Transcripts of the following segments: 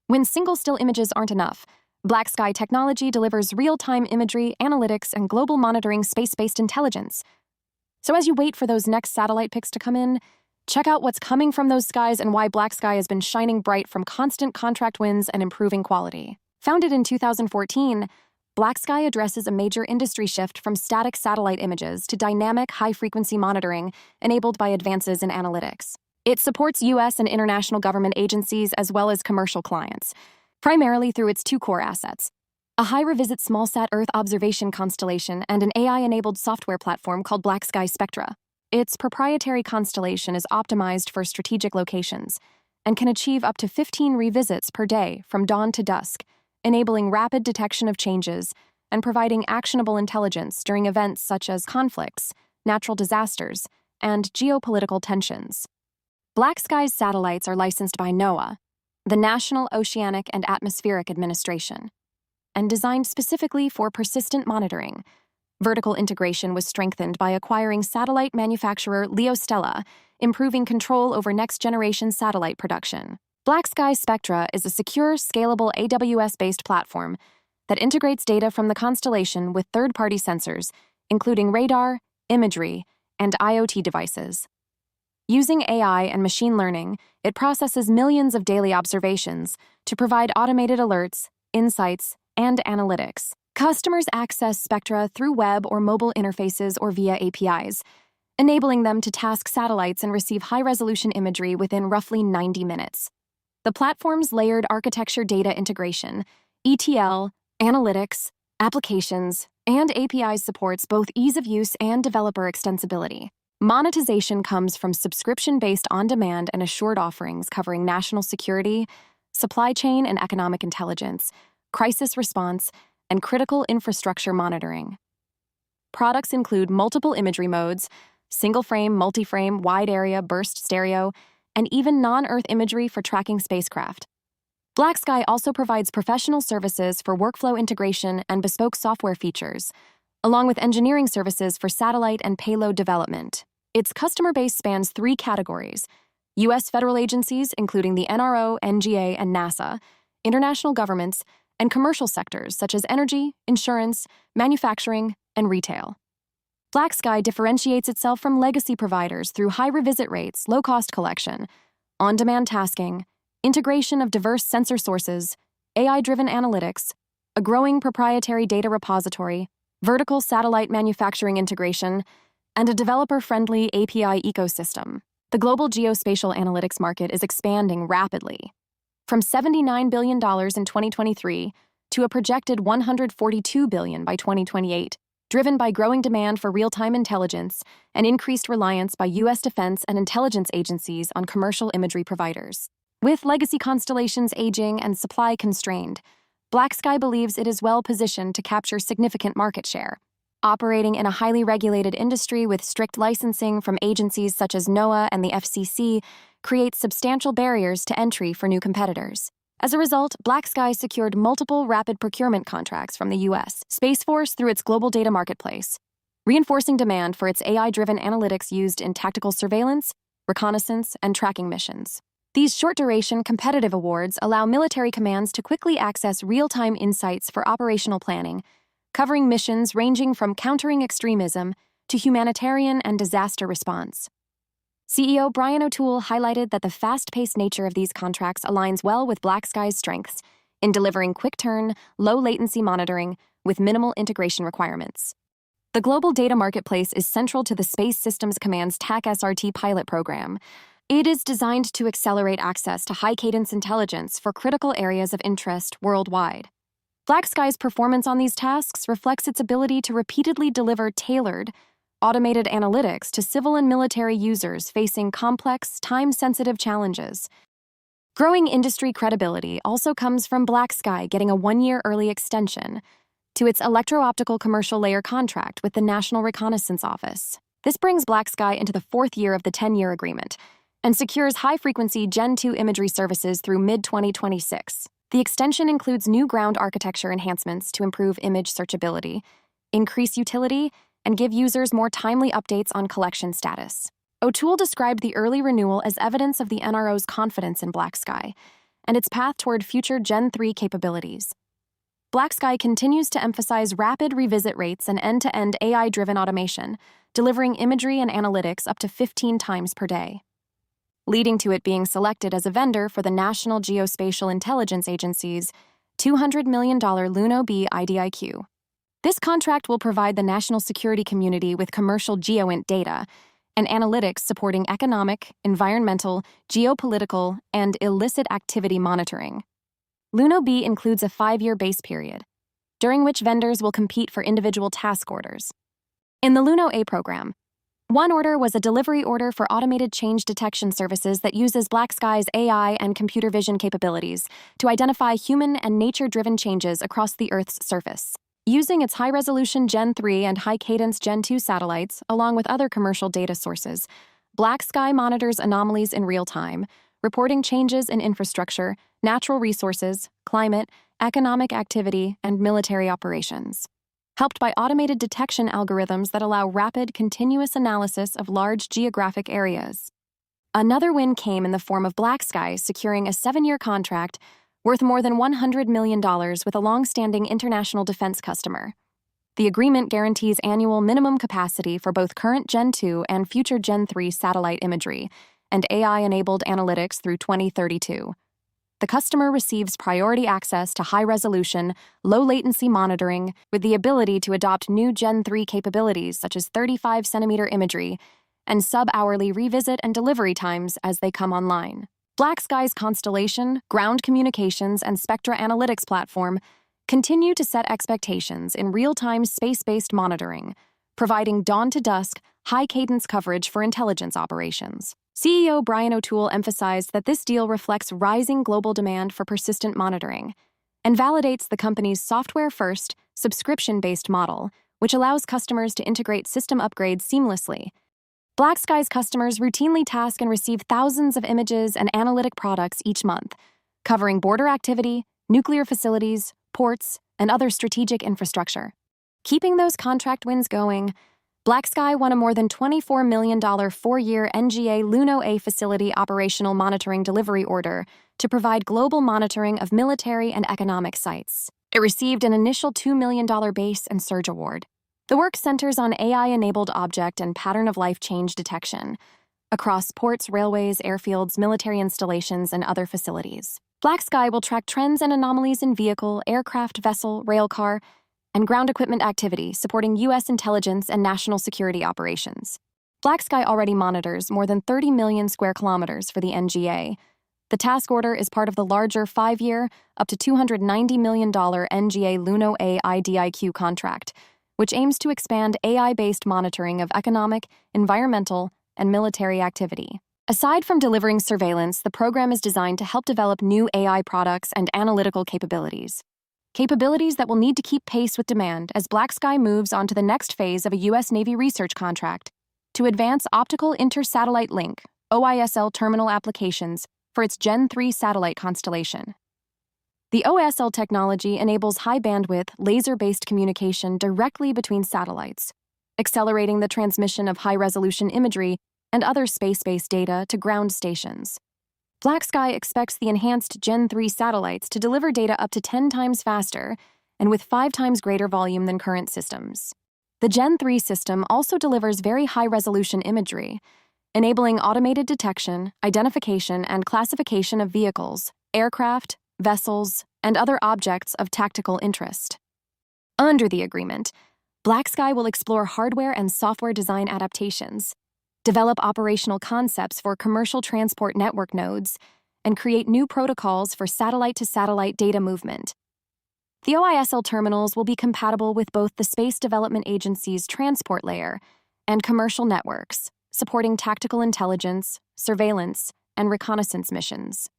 When single still images aren't enough, BlackSky technology delivers real-time imagery, analytics, and global monitoring space-based intelligence. So as you wait for those next satellite pics to come in, check out what's coming from those skies and why BlackSky has been shining bright from constant contract wins and improving quality. Founded in 2014, BlackSky addresses a major industry shift from static satellite images to dynamic, high-frequency monitoring enabled by advances in analytics. It supports U.S. and international government agencies as well as commercial clients, primarily through its two core assets: a high-revisit smallsat Earth observation constellation and an AI-enabled software platform called BlackSky Spectra. Its proprietary constellation is optimized for strategic locations and can achieve up to 15 revisits per day from dawn to dusk, enabling rapid detection of changes and providing actionable intelligence during events such as conflicts, natural disasters, and geopolitical tensions. BlackSky's satellites are licensed by NOAA, the National Oceanic and Atmospheric Administration, and designed specifically for persistent monitoring. Vertical integration was strengthened by acquiring satellite manufacturer LeoStella, improving control over next-generation satellite production. BlackSky Spectra is a secure, scalable AWS-based platform that integrates data from the constellation with third-party sensors, including radar, imagery, and IoT devices. Using AI and machine learning, it processes millions of daily observations to provide automated alerts, insights, and analytics. Customers access Spectra through web or mobile interfaces or via APIs, enabling them to task satellites and receive high-resolution imagery within roughly 90 minutes. The platform's layered architecture data integration, ETL, analytics, applications, and APIs supports both ease of use and developer extensibility. Monetization comes from subscription-based on-demand and assured offerings covering national security, supply chain and economic intelligence, crisis response, and critical infrastructure monitoring. Products include multiple imagery modes, single-frame, multi-frame, wide-area, burst stereo, and even non-Earth imagery for tracking spacecraft. BlackSky also provides professional services for workflow integration and bespoke software features, along with engineering services for satellite and payload development. Its customer base spans three categories: U.S. federal agencies, including the NRO, NGA, and NASA, international governments, and commercial sectors such as energy, insurance, manufacturing, and retail. BlackSky differentiates itself from legacy providers through high revisit rates, low-cost collection, on-demand tasking, integration of diverse sensor sources, AI-driven analytics, a growing proprietary data repository, vertical satellite manufacturing integration, and a developer-friendly API ecosystem. The global geospatial analytics market is expanding rapidly, from $79 billion in 2023 to a projected $142 billion by 2028, driven by growing demand for real-time intelligence and increased reliance by U.S. defense and intelligence agencies on commercial imagery providers. With legacy constellations aging and supply constrained, BlackSky believes it is well-positioned to capture significant market share. Operating in a highly regulated industry with strict licensing from agencies such as NOAA and the FCC creates substantial barriers to entry for new competitors. As a result, BlackSky secured multiple rapid procurement contracts from the U.S. Space Force through its global data marketplace, reinforcing demand for its AI-driven analytics used in tactical surveillance, reconnaissance, and tracking missions. These short-duration competitive awards allow military commands to quickly access real-time insights for operational planning, covering missions ranging from countering extremism to humanitarian and disaster response. CEO Brian O'Toole highlighted that the fast-paced nature of these contracts aligns well with BlackSky's strengths in delivering quick-turn, low-latency monitoring with minimal integration requirements. The global data marketplace is central to the Space Systems Command's TAC-SRT pilot program. It is designed to accelerate access to high-cadence intelligence for critical areas of interest worldwide. BlackSky's performance on these tasks reflects its ability to repeatedly deliver tailored, automated analytics to civil and military users facing complex, time-sensitive challenges. Growing industry credibility also comes from BlackSky getting a one-year early extension to its electro-optical commercial layer contract with the National Reconnaissance Office. This brings BlackSky into the fourth year of the 10-year agreement and secures high-frequency Gen 2 imagery services through mid-2026. The extension includes new ground architecture enhancements to improve image searchability, increase utility, and give users more timely updates on collection status. O'Toole described the early renewal as evidence of the NRO's confidence in BlackSky and its path toward future Gen 3 capabilities. BlackSky continues to emphasize rapid revisit rates and end-to-end AI-driven automation, delivering imagery and analytics up to 15 times per day, leading to it being selected as a vendor for the National Geospatial Intelligence Agency's $200 million LUNO-B IDIQ. This contract will provide the national security community with commercial GeoInt data and analytics supporting economic, environmental, geopolitical, and illicit activity monitoring. LUNO-B includes a 5-year base period, during which vendors will compete for individual task orders. In the LUNO-A program, one order was a delivery order for automated change detection services that uses BlackSky's AI and computer vision capabilities to identify human and nature-driven changes across the Earth's surface. Using its high-resolution Gen 3 and high-cadence Gen 2 satellites, along with other commercial data sources, BlackSky monitors anomalies in real time, reporting changes in infrastructure, natural resources, climate, economic activity, and military operations, helped by automated detection algorithms that allow rapid, continuous analysis of large geographic areas. Another win came in the form of BlackSky securing a 7-year contract worth more than $100 million with a long-standing international defense customer. The agreement guarantees annual minimum capacity for both current Gen 2 and future Gen 3 satellite imagery and AI-enabled analytics through 2032. The customer receives priority access to high-resolution, low-latency monitoring with the ability to adopt new Gen 3 capabilities such as 35-centimeter imagery and sub-hourly revisit and delivery times as they come online. BlackSky's Constellation, ground communications, and Spectra analytics platform continue to set expectations in real-time space-based monitoring, providing dawn-to-dusk, high-cadence coverage for intelligence operations. CEO Brian O'Toole emphasized that this deal reflects rising global demand for persistent monitoring and validates the company's software-first, subscription-based model, which allows customers to integrate system upgrades seamlessly. BlackSky's customers routinely task and receive thousands of images and analytic products each month, covering border activity, nuclear facilities, ports, and other strategic infrastructure. Keeping those contract wins going, BlackSky won a more than $24 million 4-year NGA LUNO-A facility operational monitoring delivery order to provide global monitoring of military and economic sites. It received an initial $2 million base and surge award. The work centers on AI-enabled object and pattern-of-life change detection across ports, railways, airfields, military installations, and other facilities. BlackSky will track trends and anomalies in vehicle, aircraft, vessel, railcar, and ground equipment activity, supporting U.S. intelligence and national security operations. BlackSky already monitors more than 30 million square kilometers for the NGA. The task order is part of the larger 5-year, up to $290 million NGA LUNO-A IDIQ contract, which aims to expand AI-based monitoring of economic, environmental, and military activity. Aside from delivering surveillance, the program is designed to help develop new AI products and analytical capabilities that will need to keep pace with demand as BlackSky moves on to the next phase of a U.S. Navy research contract to advance optical inter-satellite link, OISL terminal applications for its Gen 3 satellite constellation. The OISL technology enables high-bandwidth, laser-based communication directly between satellites, accelerating the transmission of high-resolution imagery and other space-based data to ground stations. BlackSky expects the enhanced Gen 3 satellites to deliver data up to 10 times faster and with 5 times greater volume than current systems. The Gen 3 system also delivers very high-resolution imagery, enabling automated detection, identification, and classification of vehicles, aircraft, vessels, and other objects of tactical interest. Under the agreement, BlackSky will explore hardware and software design adaptations, develop operational concepts for commercial transport network nodes, and create new protocols for satellite-to-satellite data movement. The OISL terminals will be compatible with both the Space Development Agency's transport layer and commercial networks, supporting tactical intelligence, surveillance, and reconnaissance missions.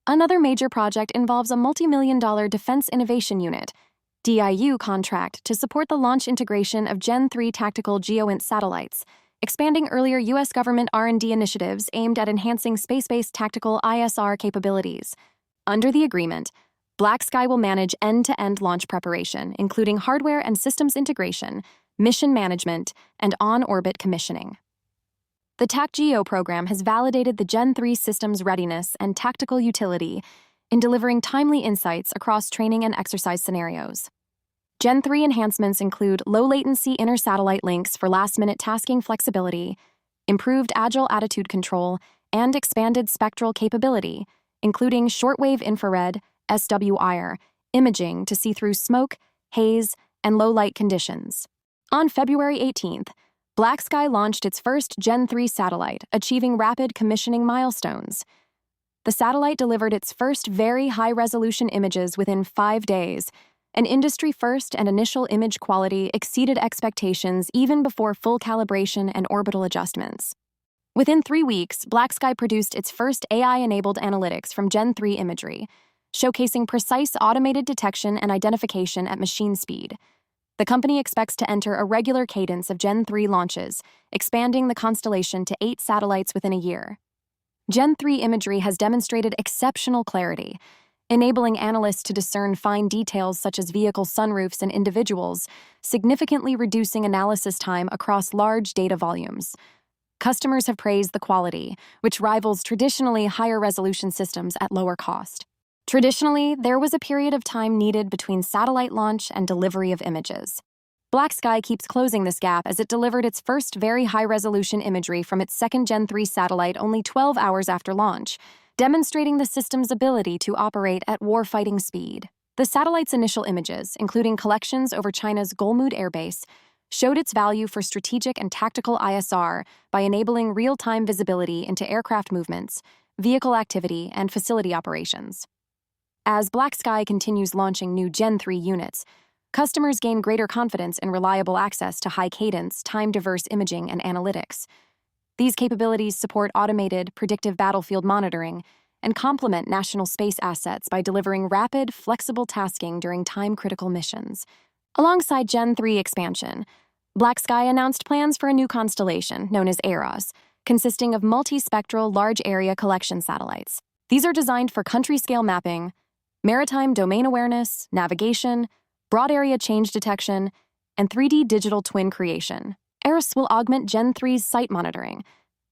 Another major project involves a multi-million-dollar Defense Innovation Unit, DIU contract to support the launch integration of Gen 3 tactical GeoInt satellites, expanding earlier U.S. government R&D initiatives aimed at enhancing space-based tactical ISR capabilities. Under the agreement, BlackSky will manage end-to-end launch preparation, including hardware and systems integration, mission management, and on-orbit commissioning. The TACGEO program has validated the Gen 3 system's readiness and tactical utility, in delivering timely insights across training and exercise scenarios. Gen 3 enhancements include low-latency inter-satellite links for last-minute tasking flexibility, improved agile attitude control, and expanded spectral capability, including shortwave infrared, SWIR, imaging to see through smoke, haze, and low-light conditions. On February 18th, BlackSky launched its first Gen 3 satellite, achieving rapid commissioning milestones. The satellite delivered its first very high-resolution images within 5 days. An industry first, and initial image quality exceeded expectations even before full calibration and orbital adjustments. Within 3 weeks, BlackSky produced its first AI-enabled analytics from Gen 3 imagery, showcasing precise automated detection and identification at machine speed. The company expects to enter a regular cadence of Gen 3 launches, expanding the constellation to 8 satellites within a year. Gen 3 imagery has demonstrated exceptional clarity, enabling analysts to discern fine details such as vehicle sunroofs and individuals, significantly reducing analysis time across large data volumes. Customers have praised the quality, which rivals traditionally higher-resolution systems at lower cost. Traditionally, there was a period of time needed between satellite launch and delivery of images. BlackSky keeps closing this gap as it delivered its first very high-resolution imagery from its second Gen 3 satellite only 12 hours after launch, demonstrating the system's ability to operate at warfighting speed. The satellite's initial images, including collections over China's Golmud Air Base, showed its value for strategic and tactical ISR by enabling real-time visibility into aircraft movements, vehicle activity, and facility operations. As BlackSky continues launching new Gen 3 units, customers gain greater confidence in reliable access to high-cadence, time-diverse imaging and analytics. These capabilities support automated, predictive battlefield monitoring and complement national space assets by delivering rapid, flexible tasking during time-critical missions. Alongside Gen 3 expansion, BlackSky announced plans for a new constellation known as AROS, consisting of multispectral large-area collection satellites. These are designed for country-scale mapping, maritime domain awareness, navigation, broad-area change detection, and 3D digital twin creation. AROS will augment Gen 3's site monitoring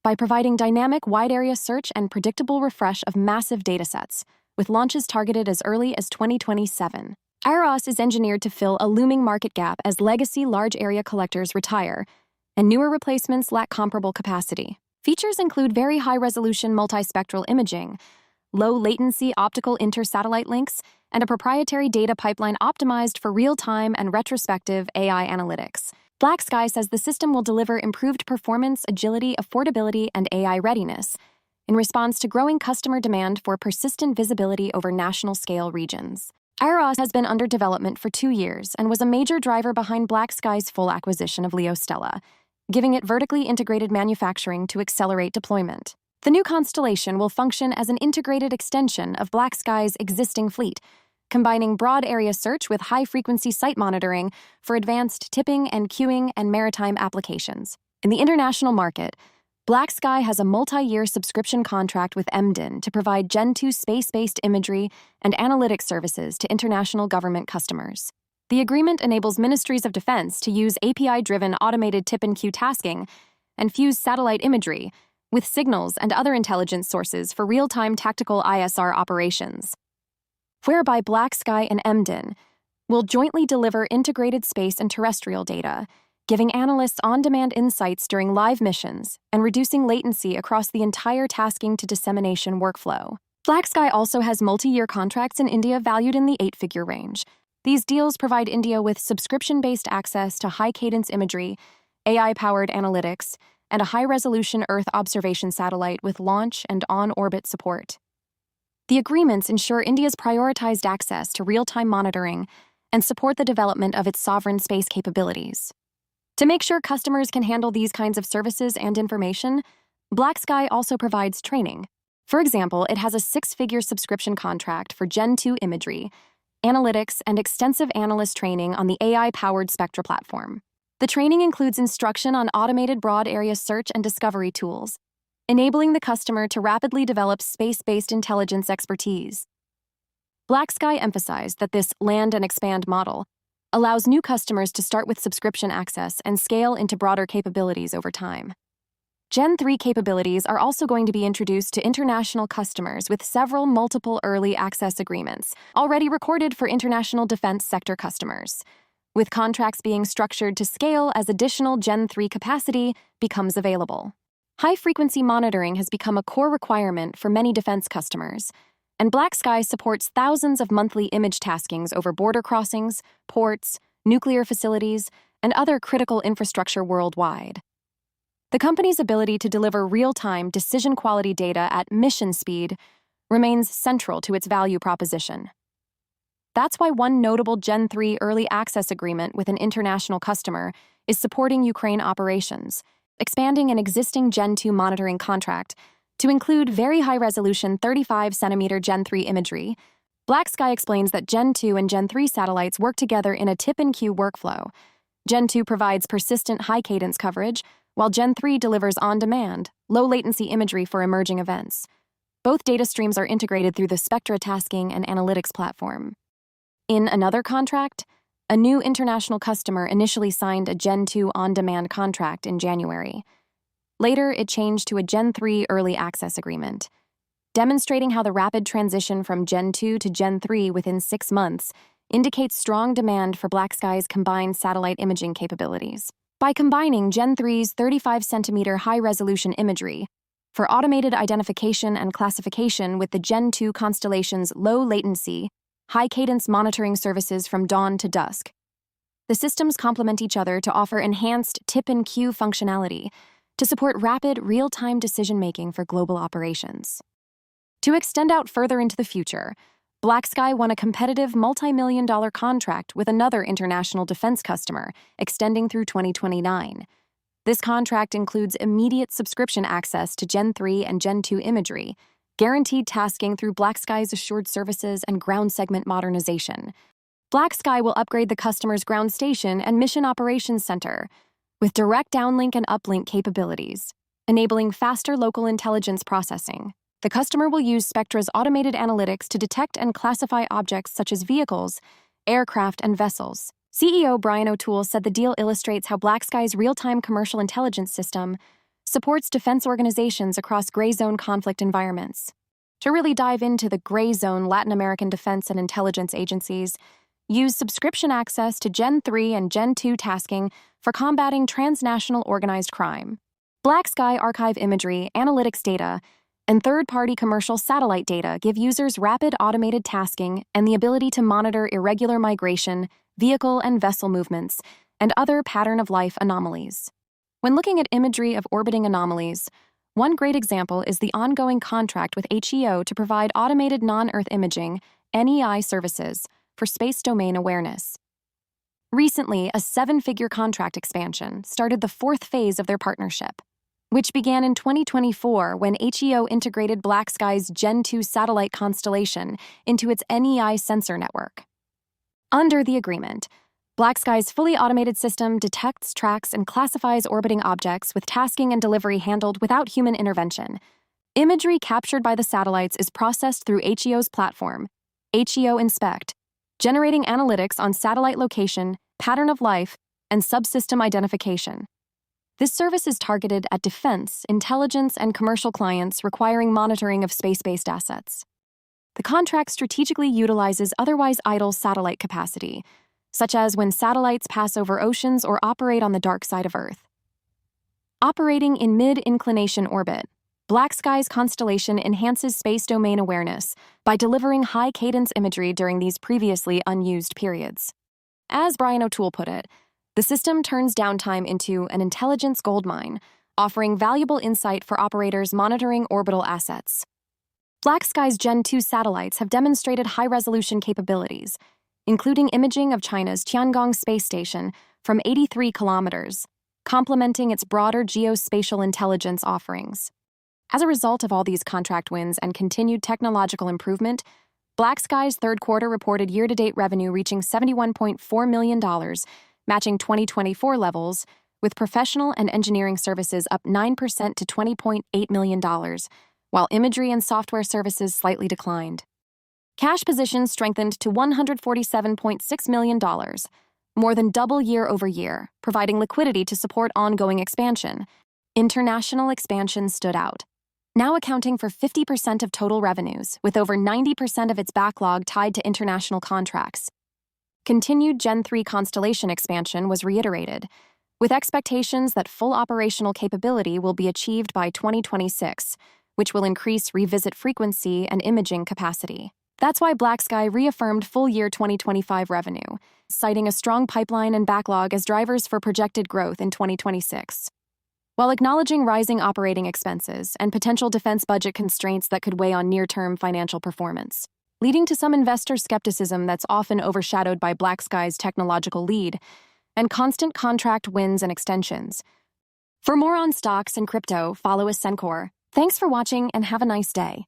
by providing dynamic wide-area search and predictable refresh of massive datasets, with launches targeted as early as 2027. AROS is engineered to fill a looming market gap as legacy large-area collectors retire and newer replacements lack comparable capacity. Features include very high-resolution multispectral imaging, low-latency optical inter-satellite links, and a proprietary data pipeline optimized for real-time and retrospective AI analytics. BlackSky says the system will deliver improved performance, agility, affordability, and AI readiness in response to growing customer demand for persistent visibility over national-scale regions. AROS has been under development for 2 years and was a major driver behind BlackSky's full acquisition of LeoStella, giving it vertically integrated manufacturing to accelerate deployment. The new constellation will function as an integrated extension of BlackSky's existing fleet, combining broad-area search with high-frequency site monitoring for advanced tipping and queuing and maritime applications. In the international market, BlackSky has a multi-year subscription contract with Emden to provide Gen 2 space-based imagery and analytics services to international government customers. The agreement enables ministries of defense to use API-driven automated tip and queue tasking and fuse satellite imagery with signals and other intelligence sources for real-time tactical ISR operations, whereby BlackSky and Emden will jointly deliver integrated space and terrestrial data, giving analysts on-demand insights during live missions and reducing latency across the entire tasking to dissemination workflow. BlackSky also has multi-year contracts in India valued in the 8-figure range. These deals provide India with subscription-based access to high-cadence imagery, AI-powered analytics, and a high-resolution Earth observation satellite with launch and on-orbit support. The agreements ensure India's prioritized access to real-time monitoring and support the development of its sovereign space capabilities. To make sure customers can handle these kinds of services and information, BlackSky also provides training. For example, it has a 6-figure subscription contract for Gen 2 imagery, analytics, and extensive analyst training on the AI-powered Spectra platform. The training includes instruction on automated broad-area search and discovery tools, enabling the customer to rapidly develop space-based intelligence expertise. BlackSky emphasized that this land and expand model allows new customers to start with subscription access and scale into broader capabilities over time. Gen 3 capabilities are also going to be introduced to international customers with several multiple early access agreements already recorded for international defense sector customers, with contracts being structured to scale as additional Gen 3 capacity becomes available. High-frequency monitoring has become a core requirement for many defense customers, and BlackSky supports thousands of monthly image taskings over border crossings, ports, nuclear facilities, and other critical infrastructure worldwide. The company's ability to deliver real-time, decision-quality data at mission speed remains central to its value proposition. That's why one notable Gen 3 early access agreement with an international customer is supporting Ukraine operations, expanding an existing Gen 2 monitoring contract to include very high-resolution 35-centimeter Gen 3 imagery. BlackSky explains that Gen 2 and Gen 3 satellites work together in a tip-and-queue workflow. Gen 2 provides persistent high-cadence coverage, while Gen 3 delivers on-demand, low-latency imagery for emerging events. Both data streams are integrated through the Spectra tasking and analytics platform. In another contract, a new international customer initially signed a Gen 2 on-demand contract in January. Later, it changed to a Gen 3 early access agreement, demonstrating how the rapid transition from Gen 2 to Gen 3 within 6 months indicates strong demand for BlackSky's combined satellite imaging capabilities. By combining Gen 3's 35-centimeter high-resolution imagery for automated identification and classification with the Gen 2 constellation's low-latency, high-cadence monitoring services from dawn to dusk, the systems complement each other to offer enhanced tip-and-queue functionality to support rapid, real-time decision-making for global operations. To extend out further into the future, BlackSky won a competitive multi-million-dollar contract with another international defense customer, extending through 2029. This contract includes immediate subscription access to Gen 3 and Gen 2 imagery, guaranteed tasking through BlackSky's assured services and ground segment modernization. BlackSky will upgrade the customer's ground station and mission operations center with direct downlink and uplink capabilities, enabling faster local intelligence processing. The customer will use Spectra's automated analytics to detect and classify objects such as vehicles, aircraft, and vessels. CEO Brian O'Toole said the deal illustrates how BlackSky's real-time commercial intelligence system supports defense organizations across gray zone conflict environments. To really dive into the gray zone, Latin American defense and intelligence agencies use subscription access to Gen 3 and Gen 2 tasking for combating transnational organized crime. BlackSky archive imagery, analytics data, and third-party commercial satellite data give users rapid automated tasking and the ability to monitor irregular migration, vehicle and vessel movements, and other pattern-of-life anomalies. When looking at imagery of orbiting anomalies, one great example is the ongoing contract with HEO to provide automated non-Earth imaging, NEI services, for space domain awareness. Recently, a 7-figure contract expansion started the 4th phase of their partnership, which began in 2024 when HEO integrated BlackSky's Gen 2 satellite constellation into its NEI sensor network. Under the agreement, BlackSky's fully automated system detects, tracks, and classifies orbiting objects with tasking and delivery handled without human intervention. Imagery captured by the satellites is processed through HEO's platform, HEO Inspect, generating analytics on satellite location, pattern of life, and subsystem identification. This service is targeted at defense, intelligence, and commercial clients requiring monitoring of space-based assets. The contract strategically utilizes otherwise idle satellite capacity, such as when satellites pass over oceans or operate on the dark side of Earth. Operating in mid-inclination orbit, BlackSky's constellation enhances space domain awareness by delivering high-cadence imagery during these previously unused periods. As Brian O'Toole put it, the system turns downtime into an intelligence goldmine, offering valuable insight for operators monitoring orbital assets. BlackSky's Gen 2 satellites have demonstrated high-resolution capabilities, including imaging of China's Tiangong space station from 83 kilometers, complementing its broader geospatial intelligence offerings. As a result of all these contract wins and continued technological improvement, BlackSky's third quarter reported year-to-date revenue reaching $71.4 million, matching 2024 levels, with professional and engineering services up 9% to $20.8 million, while imagery and software services slightly declined. Cash positions strengthened to $147.6 million, more than double year over year, providing liquidity to support ongoing expansion. International expansion stood out, now accounting for 50% of total revenues, with over 90% of its backlog tied to international contracts. Continued Gen 3 constellation expansion was reiterated, with expectations that full operational capability will be achieved by 2026, which will increase revisit frequency and imaging capacity. That's why BlackSky reaffirmed full-year 2025 revenue, citing a strong pipeline and backlog as drivers for projected growth in 2026. While acknowledging rising operating expenses and potential defense budget constraints that could weigh on near-term financial performance, leading to some investor skepticism that's often overshadowed by BlackSky's technological lead and constant contract wins and extensions. For more on stocks and crypto, follow Ascencore. Thanks for watching and have a nice day.